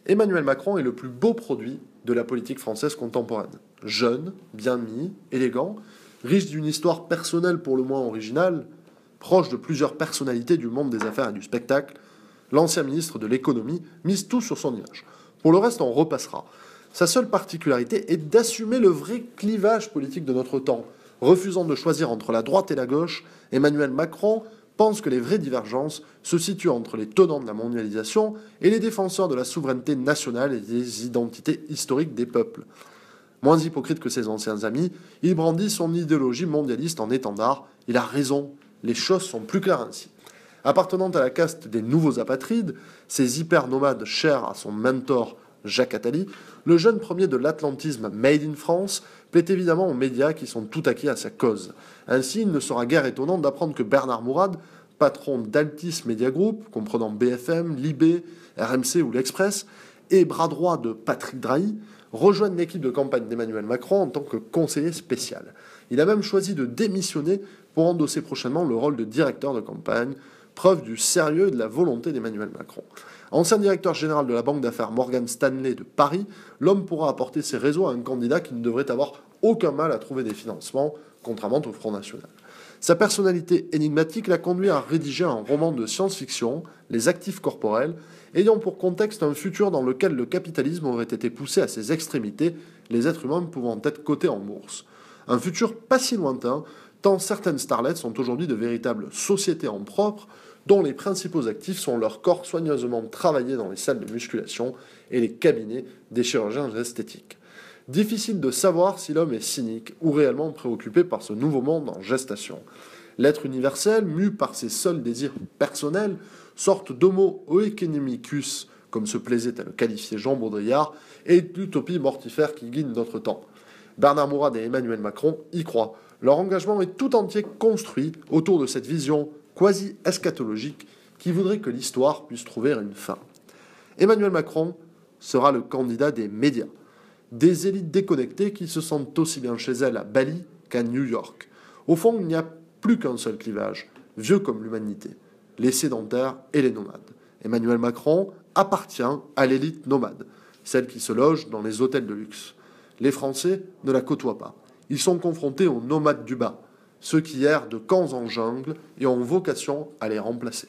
Emmanuel Macron est le plus beau produit de la politique française contemporaine. Jeune, bien mis, élégant, riche d'une histoire personnelle pour le moins originale, proche de plusieurs personnalités du monde des affaires et du spectacle, l'ancien ministre de l'économie mise tout sur son image. Pour le reste, on repassera. Sa seule particularité est d'assumer le vrai clivage politique de notre temps. Refusant de choisir entre la droite et la gauche, Emmanuel Macron pense que les vraies divergences se situent entre les tenants de la mondialisation et les défenseurs de la souveraineté nationale et des identités historiques des peuples. Moins hypocrite que ses anciens amis, il brandit son idéologie mondialiste en étendard. Il a raison, les choses sont plus claires ainsi. Appartenant à la caste des nouveaux apatrides, ces hyper-nomades chers à son mentor Jacques Attali, le jeune premier de l'atlantisme Made in France plaît évidemment aux médias qui sont tout acquis à sa cause. Ainsi, il ne sera guère étonnant d'apprendre que Bernard Mourad, patron d'Altis Media Group, comprenant BFM, Libé, RMC ou l'Express, et bras droit de Patrick Drahi, rejoignent l'équipe de campagne d'Emmanuel Macron en tant que conseiller spécial. Il a même choisi de démissionner pour endosser prochainement le rôle de directeur de campagne, preuve du sérieux et de la volonté d'Emmanuel Macron. Ancien directeur général de la banque d'affaires Morgan Stanley de Paris, l'homme pourra apporter ses réseaux à un candidat qui ne devrait avoir aucun mal à trouver des financements, contrairement au Front National. Sa personnalité énigmatique l'a conduit à rédiger un roman de science-fiction, Les actifs corporels, ayant pour contexte un futur dans lequel le capitalisme aurait été poussé à ses extrémités, les êtres humains pouvant être cotés en bourse. Un futur pas si lointain, tant certaines starlets sont aujourd'hui de véritables sociétés en propre, dont les principaux actifs sont leurs corps soigneusement travaillés dans les salles de musculation et les cabinets des chirurgiens esthétiques. Difficile de savoir si l'homme est cynique ou réellement préoccupé par ce nouveau monde en gestation. L'être universel, mu par ses seuls désirs personnels, sorte d'homo oeconomicus, comme se plaisait à le qualifier Jean Baudrillard, est l'utopie mortifère qui guide notre temps. Bernard Mourad et Emmanuel Macron y croient. Leur engagement est tout entier construit autour de cette vision quasi-eschatologique qui voudrait que l'histoire puisse trouver une fin. Emmanuel Macron sera le candidat des médias, des élites déconnectées qui se sentent aussi bien chez elles à Bali qu'à New York. Au fond, il n'y a plus qu'un seul clivage, vieux comme l'humanité, les sédentaires et les nomades. Emmanuel Macron appartient à l'élite nomade, celle qui se loge dans les hôtels de luxe. Les Français ne la côtoient pas. Ils sont confrontés aux nomades du bas, ceux qui errent de camps en jungle et ont vocation à les remplacer.